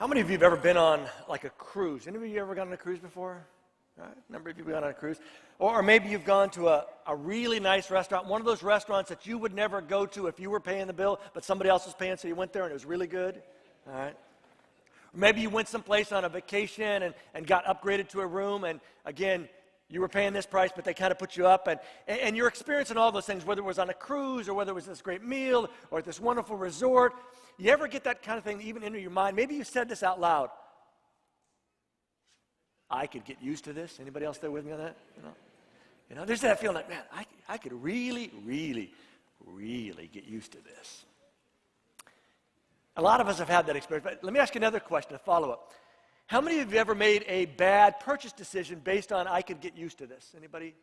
How many of you have ever been on like a cruise? Any of you ever gone on a cruise before? All right, a number of you have gone on a cruise. Or maybe you've gone to a really nice restaurant, one of those restaurants that you would never go to if you were paying the bill, but somebody else was paying, so you went there and it was really good. All right. Or maybe you went someplace on a vacation and got upgraded to a room, and again, you were paying this price, but they kind of put you up, and you're experiencing all those things, whether it was on a cruise or whether it was this great meal or at this wonderful resort. You ever get that kind of thing even into your mind? Maybe you said this out loud. I could get used to this. Anybody else there with me on that? You know, there's that feeling like, man, I could really, really, really get used to this. A lot of us have had that experience, but let me ask you another question, a follow-up. How many of you ever made a bad purchase decision based on I could get used to this? Anybody?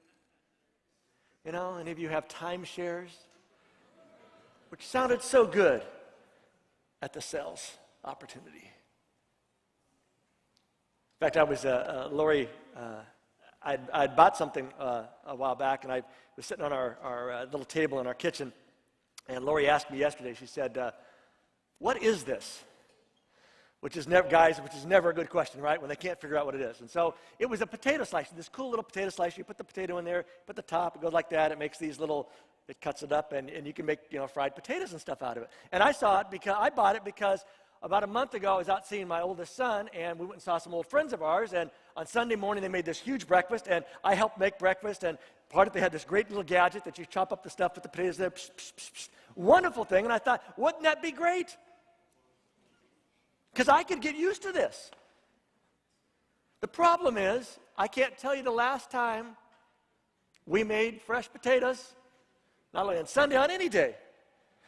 You know, any of you have timeshares? Which sounded so good at the sales opportunity. In fact, I was, Lori, I'd bought something a while back, and I was sitting on our little table in our kitchen, and Lori asked me yesterday, she said, what is this? Which is never a good question, right? When they can't figure out what it is. And so it was a potato slicer, this cool little potato slicer. You put the potato in there, put the top, it goes like that. It makes these little, it cuts it up, and you can make, fried potatoes and stuff out of it. And I bought it because about a month ago, I was out seeing my oldest son, and we went and saw some old friends of ours, and on Sunday morning, they made this huge breakfast, and I helped make breakfast, and part of it, they had this great little gadget that you chop up the stuff with the potatoes there, psh, psh, psh, psh. Wonderful thing, and I thought, wouldn't that be great? Because I could get used to this. The problem is, I can't tell you the last time we made fresh potatoes, not only on Sunday, on any day.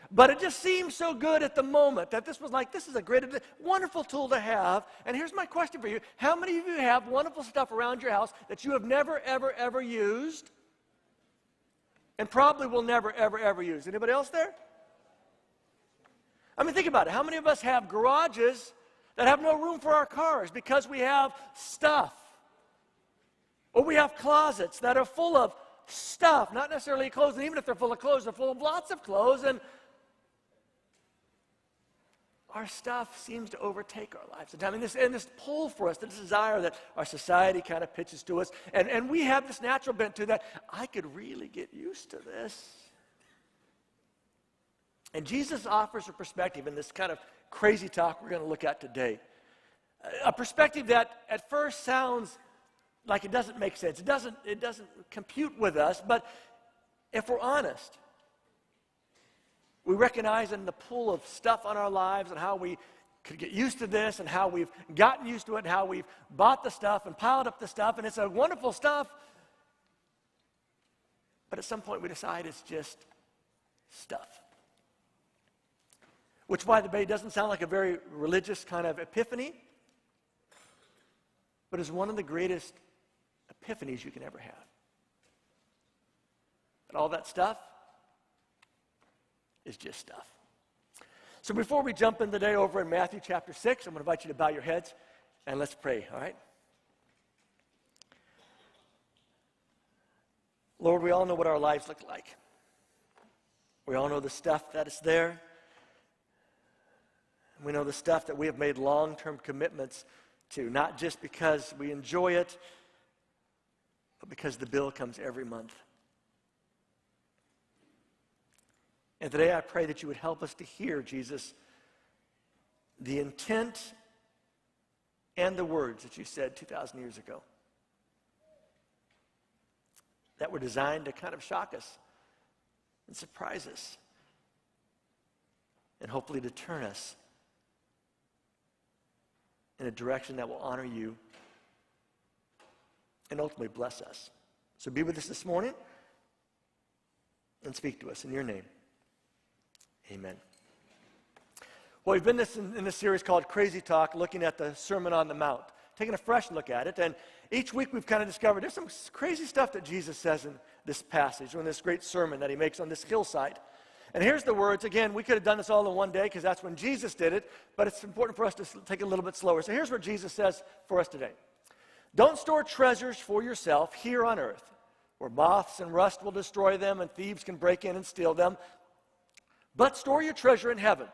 But it just seemed so good at the moment that this is a great, wonderful tool to have. And here's my question for you. How many of you have wonderful stuff around your house that you have never, ever, ever used and probably will never, ever, ever use? Anybody else there? I mean, think about it. How many of us have garages that have no room for our cars because we have stuff? Or we have closets that are full of stuff, not necessarily clothes, and even if they're full of clothes, they're full of lots of clothes, and our stuff seems to overtake our lives. And this pull for us, this desire that our society kind of pitches to us, and we have this natural bent to that. I could really get used to this. And Jesus offers a perspective in this kind of crazy talk we're going to look at today. A perspective that at first sounds like it doesn't make sense. It doesn't compute with us, but if we're honest, we recognize in the pull of stuff on our lives and how we could get used to this and how we've gotten used to it and how we've bought the stuff and piled up the stuff, and it's a wonderful stuff. But at some point we decide it's just stuff. Which, by the way, doesn't sound like a very religious kind of epiphany, but is one of the greatest epiphanies you can ever have. And all that stuff is just stuff. So before we jump in today over in Matthew chapter 6, I'm going to invite you to bow your heads and let's pray, all right? Lord, we all know what our lives look like. We all know the stuff that is there. We know the stuff that we have made long-term commitments to, not just because we enjoy it, but because the bill comes every month. And today I pray that you would help us to hear, Jesus, the intent and the words that you said 2,000 years ago that were designed to kind of shock us and surprise us and hopefully to turn us in a direction that will honor you and ultimately bless us. So be with us this morning and speak to us in your name. Amen. Well, we've been in this series called Crazy Talk, looking at the Sermon on the Mount, taking a fresh look at it. And each week we've kind of discovered there's some crazy stuff that Jesus says in this passage, or in this great sermon that he makes on this hillside. And here's the words. Again, we could have done this all in one day because that's when Jesus did it, but it's important for us to take it a little bit slower. So here's what Jesus says for us today. Don't store treasures for yourself here on earth, where moths and rust will destroy them and thieves can break in and steal them. But store your treasure in heaven,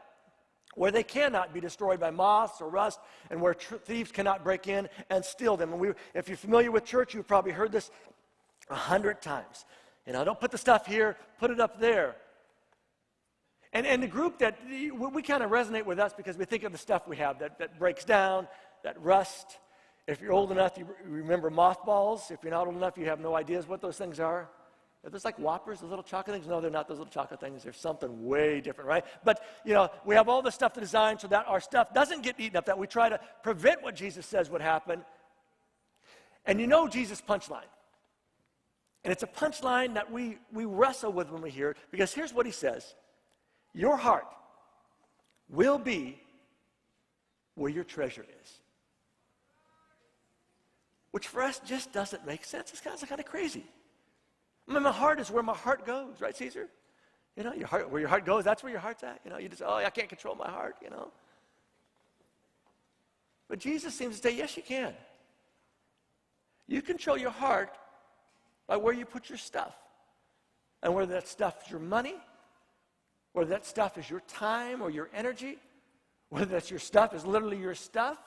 where they cannot be destroyed by moths or rust, and where thieves cannot break in and steal them. And if you're familiar with church, you've probably heard this 100 times. Don't put the stuff here, put it up there. And the group that we kind of resonate with us because we think of the stuff we have that breaks down, that rust. If you're old enough, you remember mothballs. If you're not old enough, you have no ideas what those things are. Are those like Whoppers, those little chocolate things? No, they're not those little chocolate things. They're something way different, right? But, we have all this stuff designed so that our stuff doesn't get eaten up, that we try to prevent what Jesus says would happen. And Jesus' punchline. And it's a punchline that we wrestle with when we hear it, because here's what he says. Your heart will be where your treasure is. Which for us just doesn't make sense. It's kind of crazy. My heart is where my heart goes, right, Caesar? Your heart, where your heart goes, that's where your heart's at. You just, I can't control my heart, But Jesus seems to say, yes, you can. You control your heart by where you put your stuff. And whether that stuff is your money, whether that stuff is your time or your energy, whether that's your stuff is literally your stuff,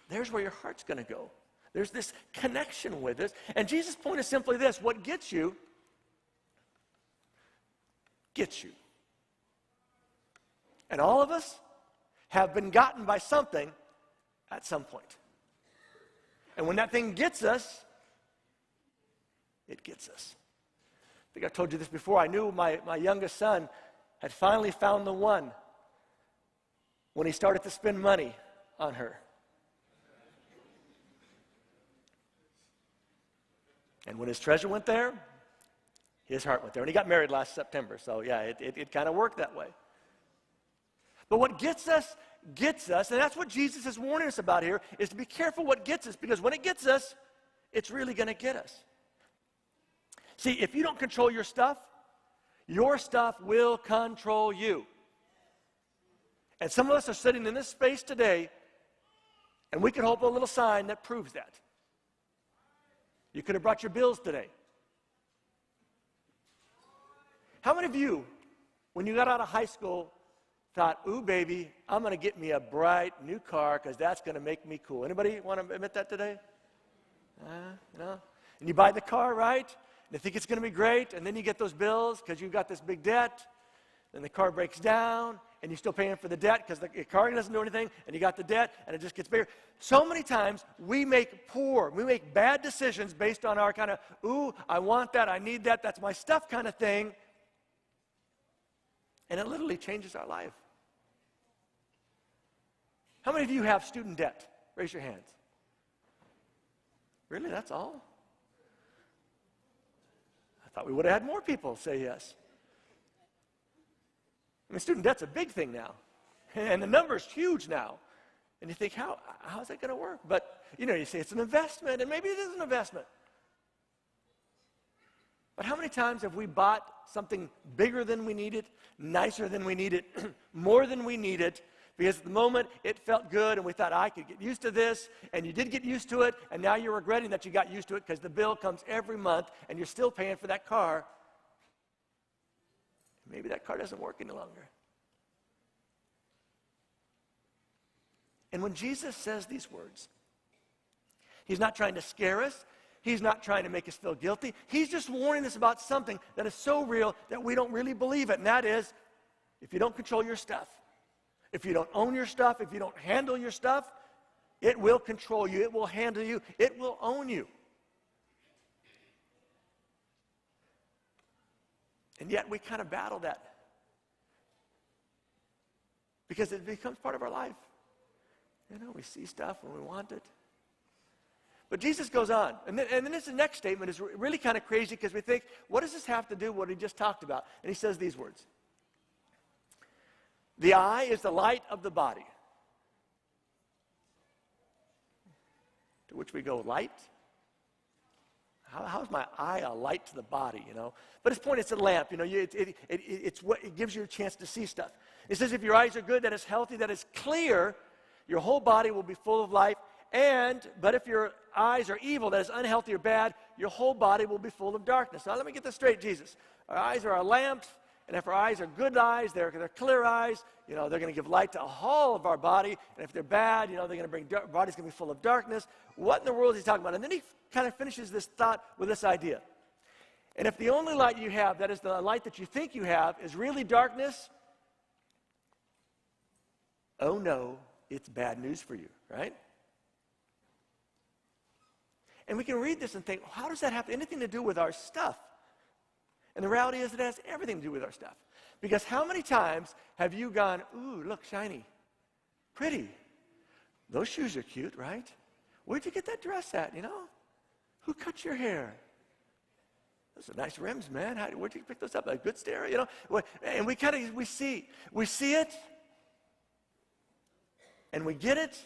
there's where your heart's going to go. There's this connection with this. And Jesus' point is simply this: what gets you, gets you. And all of us have been gotten by something at some point. And when that thing gets us, it gets us. I think I told you this before. I knew my youngest son had finally found the one when he started to spend money on her. And when his treasure went there, his heart went there. And he got married last September, so yeah, it kind of worked that way. But what gets us, and that's what Jesus is warning us about here, is to be careful what gets us, because when it gets us, it's really going to get us. See, if you don't control your stuff will control you. And some of us are sitting in this space today, and we could hold a little sign that proves that. You could have brought your bills today. How many of you, when you got out of high school, thought, ooh, baby, I'm going to get me a bright new car because that's going to make me cool? Anybody want to admit that today? And you buy the car, right? And you think it's going to be great, and then you get those bills because you've got this big debt, and the car breaks down, and you're still paying for the debt because the car doesn't do anything, and you got the debt, and it just gets bigger. So many times we make bad decisions based on our kind of, ooh, I want that, I need that, that's my stuff kind of thing, and it literally changes our life. How many of you have student debt? Raise your hands. Really, that's all? I thought we would have had more people say yes. I mean, student debt's a big thing now, and the number's huge now. And you think, how's that going to work? But, you say it's an investment, and maybe it is an investment. But how many times have we bought something bigger than we needed, nicer than we needed, more than we needed, because at the moment it felt good and we thought, I could get used to this, and you did get used to it, and now you're regretting that you got used to it because the bill comes every month and you're still paying for that car. Maybe that car doesn't work any longer. And when Jesus says these words, he's not trying to scare us. He's not trying to make us feel guilty. He's just warning us about something that is so real that we don't really believe it. And that is, if you don't control your stuff, if you don't own your stuff, if you don't handle your stuff, it will control you. It will handle you. It will own you. And yet we kind of battle that because it becomes part of our life. We see stuff when we want it. But Jesus goes on. And then this next statement is really kind of crazy because we think, what does this have to do with what he just talked about? And he says these words. The eye is the light of the body. To which we go, light? How is my eye a light to the body, But his point, it's a lamp, it's what it gives you a chance to see stuff. It says if your eyes are good, that is healthy, that is clear, your whole body will be full of life. But if your eyes are evil, that is unhealthy or bad, your whole body will be full of darkness. Now let me get this straight, Jesus. Our eyes are our lamps, And if our eyes are good eyes, they're clear eyes, they're going to give light to all of our body. And if they're bad, they're going to bring, our body's going to be full of darkness. What in the world is he talking about? And then he kind of finishes this thought with this idea. And if the only light you have, that is the light that you think you have, is really darkness, oh no, it's bad news for you, right? And we can read this and think, how does that have anything to do with our stuff? And the reality is it has everything to do with our stuff. Because how many times have you gone, ooh, look, shiny, pretty. Those shoes are cute, right? Where'd you get that dress at, Who cut your hair? Those are nice rims, man. Where'd you pick those up? A good stereo, And we see it, and we get it,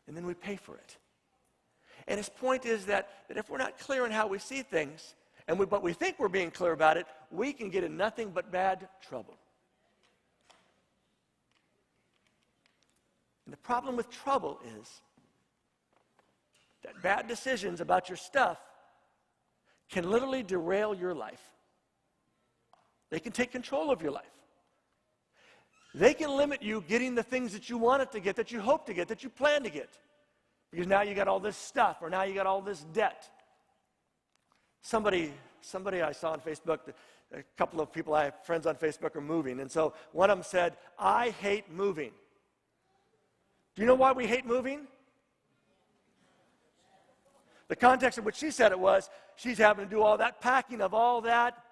and then we pay for it. And his point is that if we're not clear on how we see things, but we think we're being clear about it, we can get in nothing but bad trouble. And the problem with trouble is that bad decisions about your stuff can literally derail your life. They can take control of your life. They can limit you getting the things that you wanted to get, that you hope to get, that you plan to get. Because now you got all this stuff, or now you got all this debt. Somebody I saw on Facebook, a couple of people I have friends on Facebook are moving, and so one of them said, I hate moving. Do you know why we hate moving? The context in which she said it was, she's having to do all that packing of all that.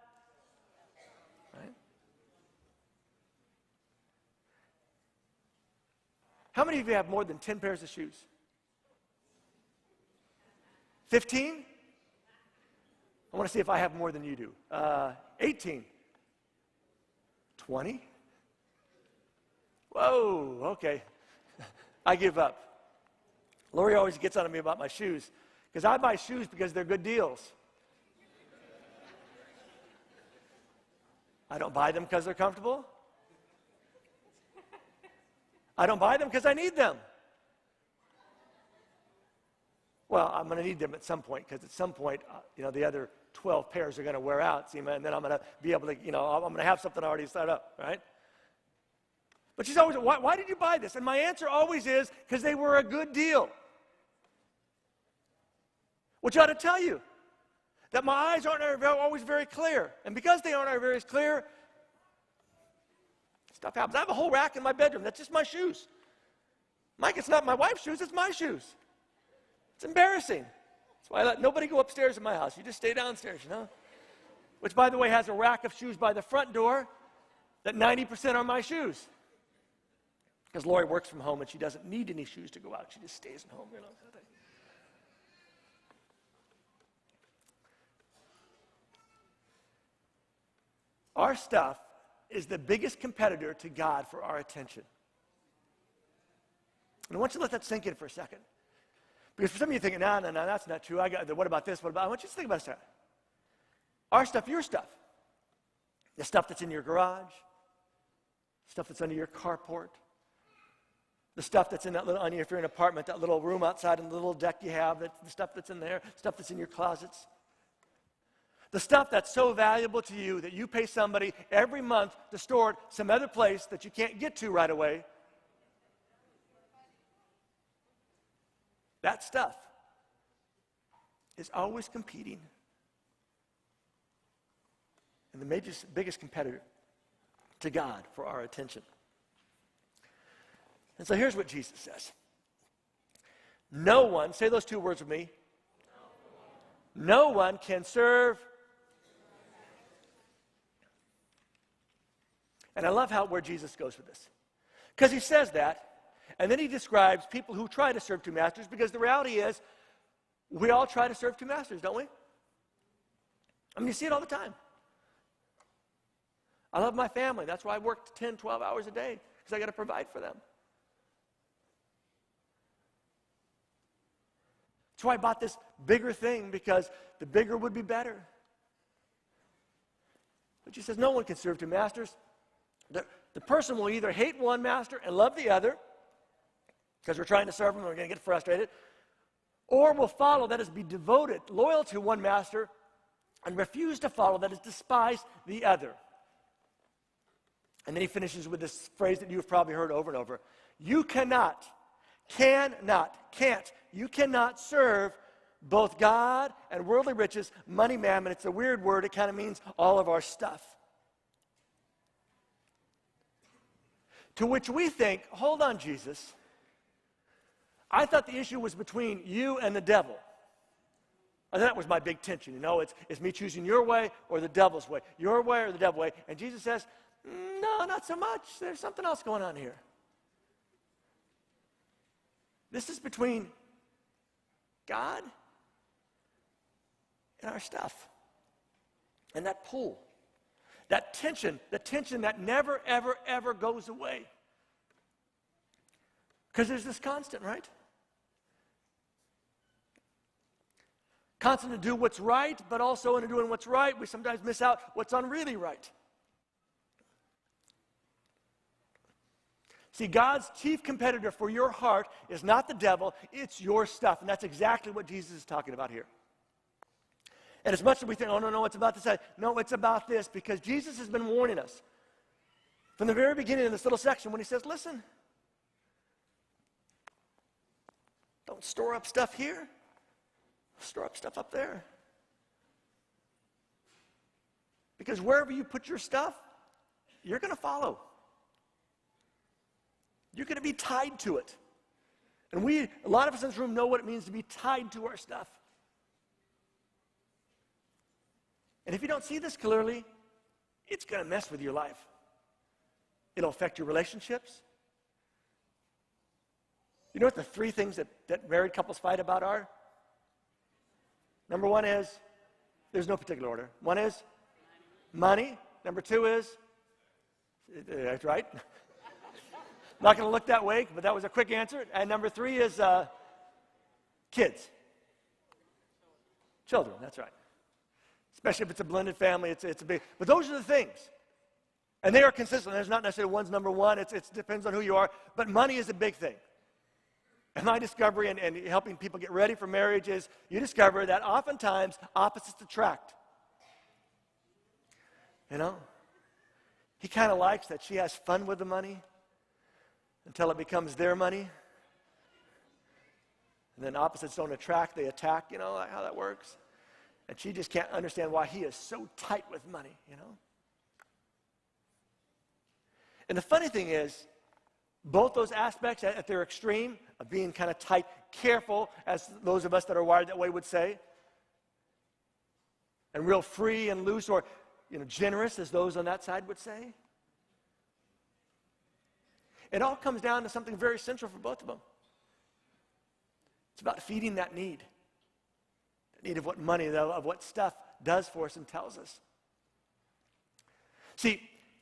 Right? How many of you have more than 10 pairs of shoes? 15? I want to see if I have more than you do. 18. 20? Whoa, okay. I give up. Lori always gets on me about my shoes, because I buy shoes because they're good deals. I don't buy them because they're comfortable. I don't buy them because I need them. Well, I'm going to need them at some point, because at some point, the other 12 pairs are going to wear out, and then I'm going to be able to, I'm going to have something already set up, right? But she's always, why did you buy this? And my answer always is, because they were a good deal. Which ought to tell you that my eyes aren't always very clear. And because they aren't very clear, stuff happens. I have a whole rack in my bedroom. That's just my shoes. Mike, it's not my wife's shoes, it's my shoes. It's embarrassing. That's why I let nobody go upstairs in my house. You just stay downstairs, Which, by the way, has a rack of shoes by the front door that 90% are my shoes. Because Lori works from home and she doesn't need any shoes to go out. She just stays at home, kind of thing. Our stuff is the biggest competitor to God for our attention. And I want you to let that sink in for a second. Because for some of you thinking, no, that's not true. What about this? I want you to think about it. Our stuff, your stuff. The stuff that's in your garage. Stuff that's under your carport. The stuff that's in that little, if you're in an apartment, that little room outside and the little deck you have, the stuff that's in there, stuff that's in your closets. The stuff that's so valuable to you that you pay somebody every month to store it some other place that you can't get to right away. That stuff is always competing. And the biggest competitor to God for our attention. And so here's what Jesus says. No one, say those two words with me. No one can serve. And I love where Jesus goes with this. Because he says that, and then he describes people who try to serve two masters, because the reality is, we all try to serve two masters, don't we? You see it all the time. I love my family. That's why I work 10, 12 hours a day, because I got to provide for them. That's why I bought this bigger thing, because the bigger would be better. But Jesus says no one can serve two masters. The person will either hate one master and love the other, because we're trying to serve them and we're going to get frustrated, or will follow, that is, be devoted, loyal to one master, and refuse to follow, that is, despise the other. And then he finishes with this phrase that you've probably heard over and over. You can't, you cannot serve both God and worldly riches, money, mammon. It's a weird word. It kind of means all of our stuff. To which we think, hold on, Jesus. I thought the issue was between you and the devil. And that was my big tension. It's me choosing your way or the devil's way. Your way or the devil's way. And Jesus says, no, not so much. There's something else going on here. This is between God and our stuff. And that pull, that tension, the tension that never, ever, ever goes away. Because there's this constant, right? Constant to do what's right, but also in doing what's right, we sometimes miss out what's unreally right. See, God's chief competitor for your heart is not the devil, it's your stuff. And that's exactly what Jesus is talking about here. And as much as we think, oh, no, it's about this. No, it's about this, because Jesus has been warning us from the very beginning of this little section when he says, listen, don't store up stuff here. Store up stuff up there. Because wherever you put your stuff, you're going to follow. You're going to be tied to it. And a lot of us in this room know what it means to be tied to our stuff. And if you don't see this clearly, it's going to mess with your life. It'll affect your relationships. You know what the three things that married couples fight about are? Number one is, there's no particular order. One is money. Number two is, that's right. Not going to look that way, but that was a quick answer. And number three is kids. Children, that's right. Especially if it's a blended family, it's a big, but those are the things. And they are consistent. There's not necessarily one's number one. It depends on who you are. But money is a big thing. And my discovery and helping people get ready for marriage is you discover that oftentimes opposites attract. You know? He kind of likes that she has fun with the money until it becomes their money. And then opposites don't attract, they attack, like how that works. And she just can't understand why he is so tight with money, And the funny thing is, both those aspects at their extreme of being kind of tight, careful, as those of us that are wired that way would say, and real free and loose, or generous, as those on that side would say. It all comes down to something very central for both of them. It's about feeding that need. The need of what money, of what stuff does for us and tells us. See,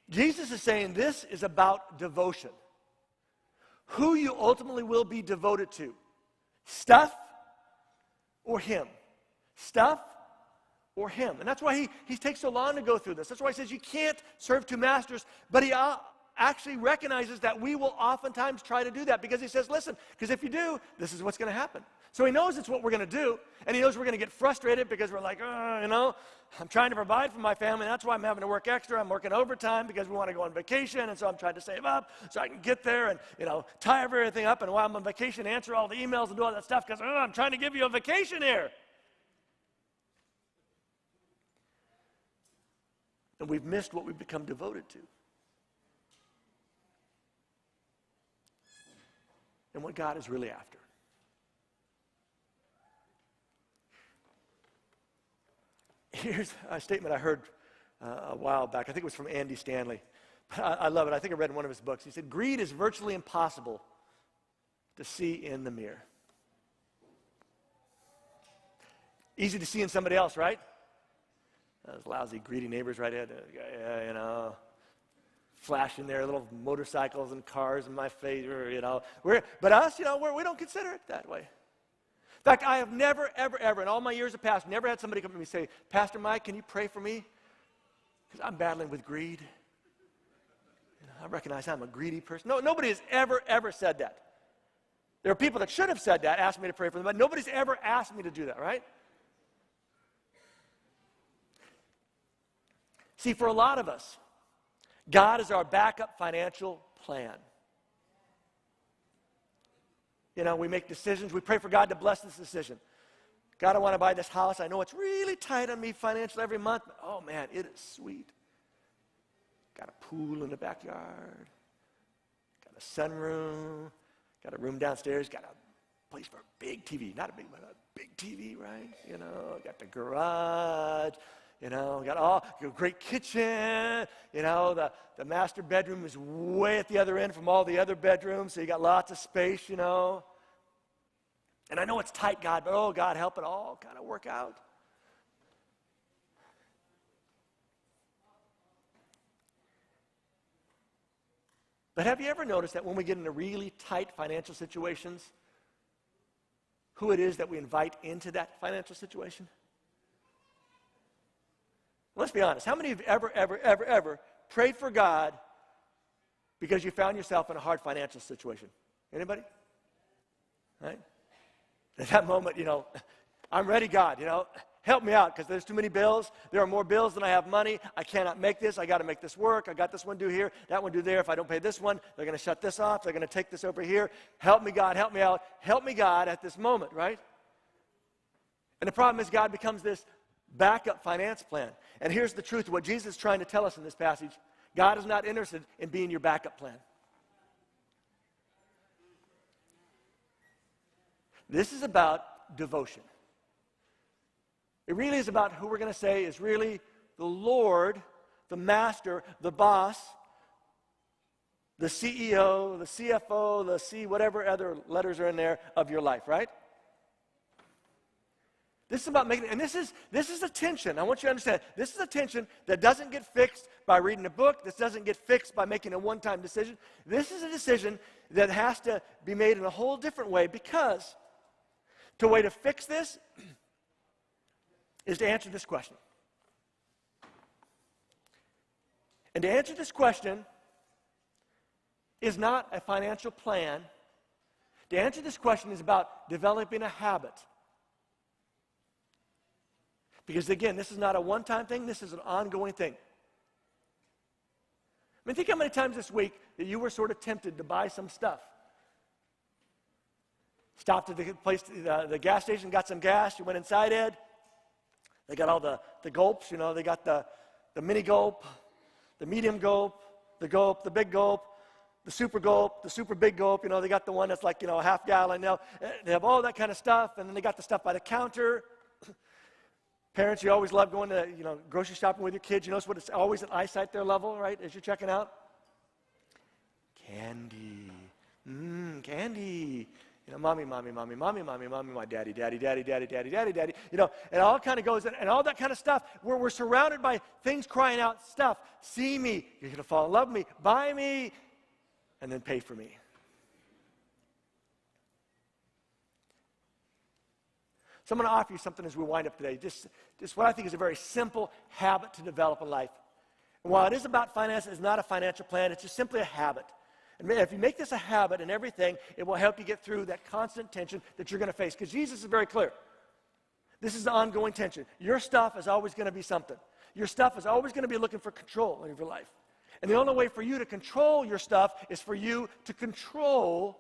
Jesus is saying this is about devotion. Who you ultimately will be devoted to. Stuff or him. Stuff or him. And that's why he takes so long to go through this. That's why he says you can't serve two masters. But he actually recognizes that we will oftentimes try to do that. Because he says, listen, because if you do, this is what's going to happen. So he knows it's what we're going to do. And he knows we're going to get frustrated because we're like, I'm trying to provide for my family. That's why I'm having to work extra. I'm working overtime because we want to go on vacation. And so I'm trying to save up so I can get there and, tie everything up. And while I'm on vacation, answer all the emails and do all that stuff because I'm trying to give you a vacation here. And we've missed what we've become devoted to. And what God is really after. Here's a statement I heard a while back. I think it was from Andy Stanley. I love it. I think I read in one of his books. He said, greed is virtually impossible to see in the mirror. Easy to see in somebody else, right? Those lousy, greedy neighbors right ahead. Flashing their little motorcycles and cars in my face, But us, we don't consider it that way. In fact, I have never, ever, ever, in all my years of pastor, never had somebody come to me and say, Pastor Mike, can you pray for me? Because I'm battling with greed. I recognize I'm a greedy person. No, nobody has ever, ever said that. There are people that should have said that, asked me to pray for them, but nobody's ever asked me to do that, right? See, for a lot of us, God is our backup financial plan. You know, we make decisions. We pray for God to bless this decision. God, I want to buy this house. I know it's really tight on me financially every month, but oh man, it is sweet. Got a pool in the backyard. Got a sunroom. Got a room downstairs. Got a place for a big TV. Not a big, but a big TV, right? You know, got the garage. You know, got a great kitchen. You know, the master bedroom is way at the other end from all the other bedrooms, so you got lots of space, you know. And I know it's tight, God, but oh, God, help it all kind of work out. But have you ever noticed that when we get into really tight financial situations, who it is that we invite into that financial situation? Let's be honest. How many of you ever prayed for God because you found yourself in a hard financial situation? Anybody? Right? At that moment, you know, I'm ready, God, you know, help me out because there's too many bills. There are more bills than I have money. I cannot make this. I got to make this work. I got this one due here, that one due there. If I don't pay this one, they're going to shut this off. They're going to take this over here. Help me, God, help me out. Help me, God, at this moment, right? And the problem is God becomes this backup finance plan. And here's the truth of what Jesus is trying to tell us in this passage. God is not interested in being your backup plan. This is about devotion. It really is about who we're going to say is really the Lord, the master, the boss, the CEO, the CFO, the C, whatever other letters are in there of your life, right? This is about making, and this is a tension. I want you to understand, this is a tension that doesn't get fixed by reading a book. This doesn't get fixed by making a one-time decision. This is a decision that has to be made in a whole different way because the way to fix this is to answer this question. And to answer this question is not a financial plan. To answer this question is about developing a habit. Because again, this is not a one-time thing, this is an ongoing thing. I mean, think how many times this week that you were sort of tempted to buy some stuff. Stopped at the place, the gas station, got some gas, you went inside it. They got all the gulps, you know, they got the mini gulp, the medium gulp, the big gulp, the super big gulp, you know, they got the one that's like, you know, a half gallon. They have all that kind of stuff, and then they got the stuff by the counter. Parents, you always love going to, you know, grocery shopping with your kids. You notice what it's always at eyesight their level, right, as you're checking out? Candy. Candy. You know, mommy, my daddy. You know, and all kind of goes in, and all that kind of stuff, where we're surrounded by things crying out stuff. See me. You're going to fall in love with me. Buy me. And then pay for me. So I'm going to offer you something as we wind up today. Just what I think is a very simple habit to develop in life. And while it is about finance, it's not a financial plan. It's just simply a habit. And if you make this a habit in everything, it will help you get through that constant tension that you're going to face. Because Jesus is very clear. This is the ongoing tension. Your stuff is always going to be something. Your stuff is always going to be looking for control of your life. And the only way for you to control your stuff is for you to control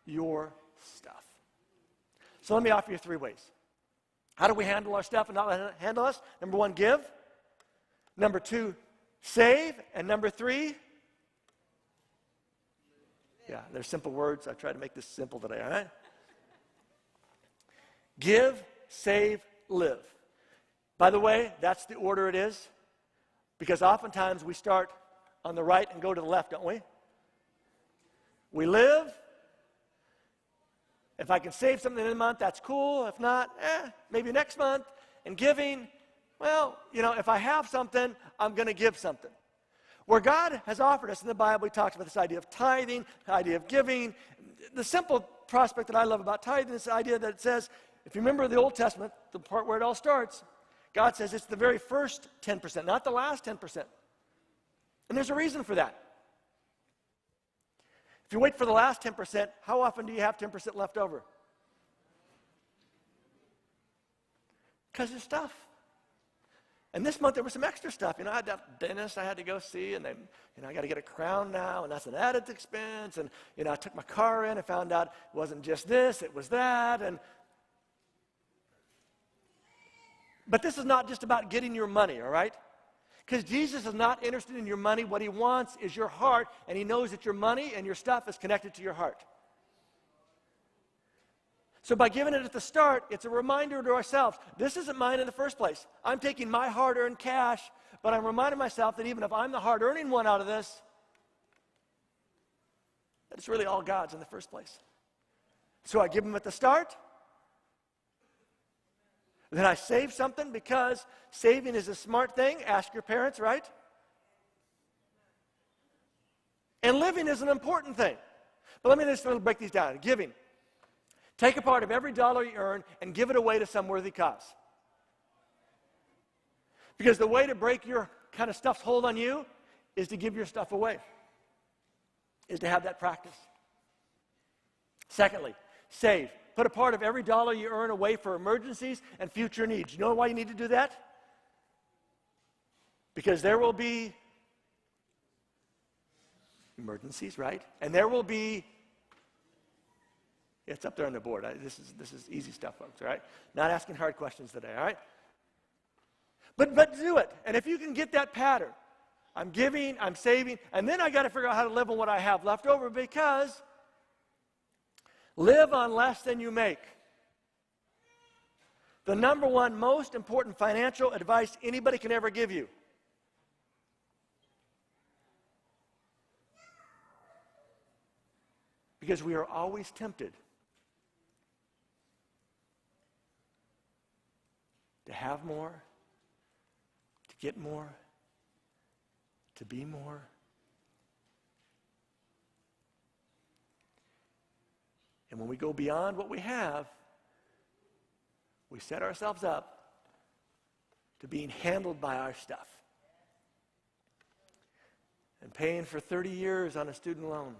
your stuff. So let me offer you 3 ways. How do we handle our stuff and not handle us? Number 1, give. Number 2, save. And number 3, yeah, they're simple words. I try to make this simple today, all right? Give, save, live. By the way, that's the order it is. Because oftentimes we start on the right and go to the left, don't we? We live. If I can save something in a month, that's cool. If not, maybe next month. And giving, well, you know, if I have something, I'm going to give something. Where God has offered us in the Bible, He talks about this idea of tithing, the idea of giving. The simple prospect that I love about tithing is the idea that it says, if you remember the Old Testament, the part where it all starts, God says it's the very first 10%, not the last 10%. And there's a reason for that. If you wait for the last 10%, how often do you have 10% left over? Because of stuff. And this month there was some extra stuff. I had that dentist I had to go see, and then, I got to get a crown now, and that's an added expense. And, I took my car in and found out it wasn't just this, it was that. But this is not just about getting your money, all right? Because Jesus is not interested in your money. What he wants is your heart, and he knows that your money and your stuff is connected to your heart. So by giving it at the start, it's a reminder to ourselves, this isn't mine in the first place. I'm taking my hard-earned cash, but I'm reminding myself that even if I'm the hard-earning one out of this, that it's really all God's in the first place. So I give them at the start. Then I save something, because saving is a smart thing. Ask your parents, right? And living is an important thing. But let me just break these down. Giving. Take a part of every dollar you earn and give it away to some worthy cause. Because the way to break your kind of stuff's hold on you is to give your stuff away, is to have that practice. Secondly, save. Put a part of every dollar you earn away for emergencies and future needs. You know why you need to do that? Because there will be emergencies, right? And there will be, it's up there on the board. This is easy stuff, folks, all right? Not asking hard questions today, all right? But do it. And if you can get that pattern, I'm giving, I'm saving, and then I got to figure out how to live on what I have left over, because live on less than you make. The number one most important financial advice anybody can ever give you. Because we are always tempted to have more, to get more, to be more. And when we go beyond what we have, we set ourselves up to being handled by our stuff and paying for 30 years on a student loan.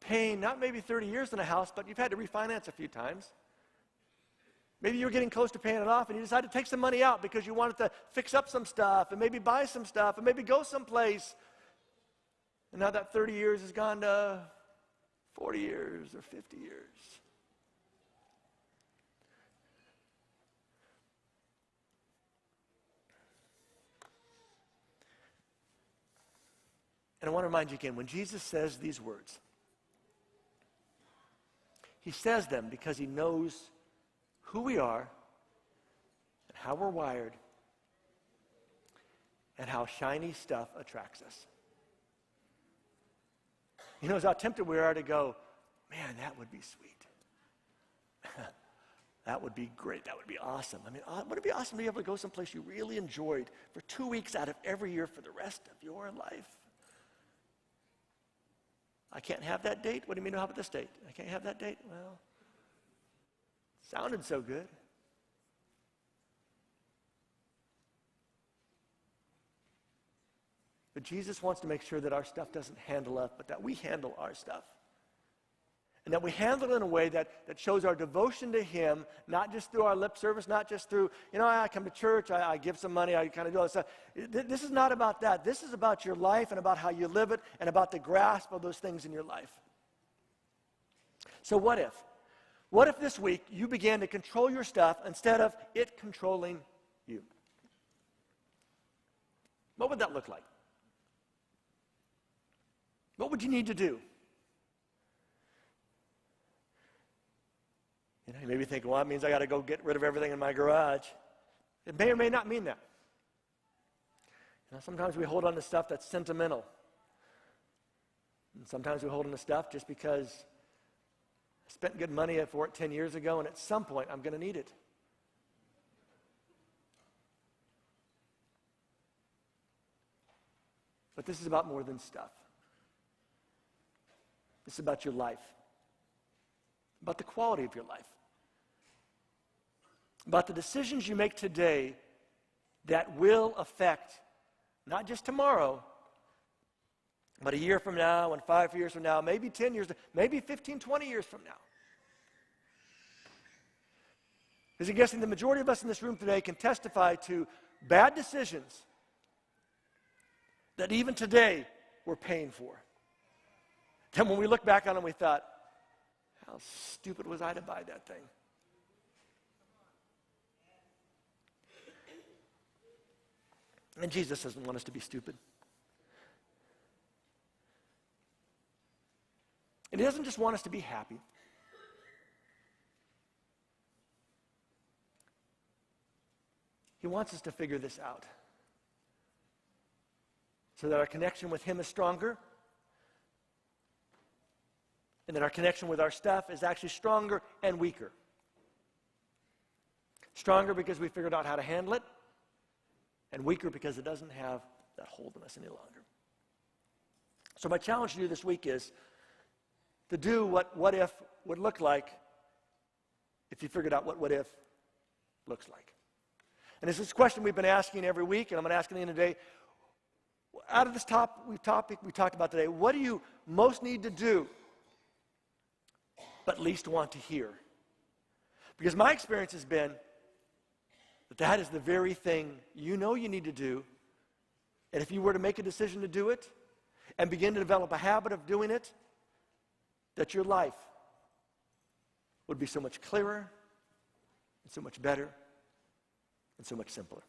Paying not maybe 30 years in a house, but you've had to refinance a few times. Maybe you're getting close to paying it off, and you decide to take some money out because you wanted to fix up some stuff and maybe buy some stuff and maybe go someplace. And now that 30 years has gone to 40 years or 50 years. And I want to remind you again, when Jesus says these words, he says them because he knows who we are and how we're wired and how shiny stuff attracts us. He knows how tempted we are to go, man, that would be sweet. That would be great. That would be awesome. I mean, would it be awesome to be able to go someplace you really enjoyed for 2 weeks out of every year for the rest of your life? I can't have that date? What do you mean, how about this date? I can't have that date? Well, sounded so good. But Jesus wants to make sure that our stuff doesn't handle us, but that we handle our stuff. And that we handle it in a way that shows our devotion to him, not just through our lip service, not just through, I come to church, I give some money, I kind of do all this stuff. This is not about that. This is about your life and about how you live it and about the grasp of those things in your life. So what if? What if this week you began to control your stuff instead of it controlling you? What would that look like? What would you need to do? You maybe think, well, that means I got to go get rid of everything in my garage. It may or may not mean that. Sometimes we hold on to stuff that's sentimental. And sometimes we hold on to stuff just because I spent good money for it 10 years ago, and at some point I'm going to need it. But this is about more than stuff. This is about your life, about the quality of your life, about the decisions you make today that will affect not just tomorrow, but a year from now and 5 years from now, maybe 10 years, maybe 15, 20 years from now. Because I'm guessing the majority of us in this room today can testify to bad decisions that even today we're paying for. Then when we look back on them, we thought, how stupid was I to buy that thing? And Jesus doesn't want us to be stupid. And he doesn't just want us to be happy. He wants us to figure this out so that our connection with him is stronger and that our connection with our stuff is actually stronger and weaker. Stronger because we figured out how to handle it, and weaker because it doesn't have that hold on us any longer. So my challenge to you this week is to do what if would look like if you figured out what if looks like. And this is a question we've been asking every week, and I'm going to ask it at the end of the day. Out of this topic we talked about today, what do you most need to do but least want to hear? Because my experience has been that is the very thing you know you need to do, and if you were to make a decision to do it and begin to develop a habit of doing it, that your life would be so much clearer and so much better and so much simpler.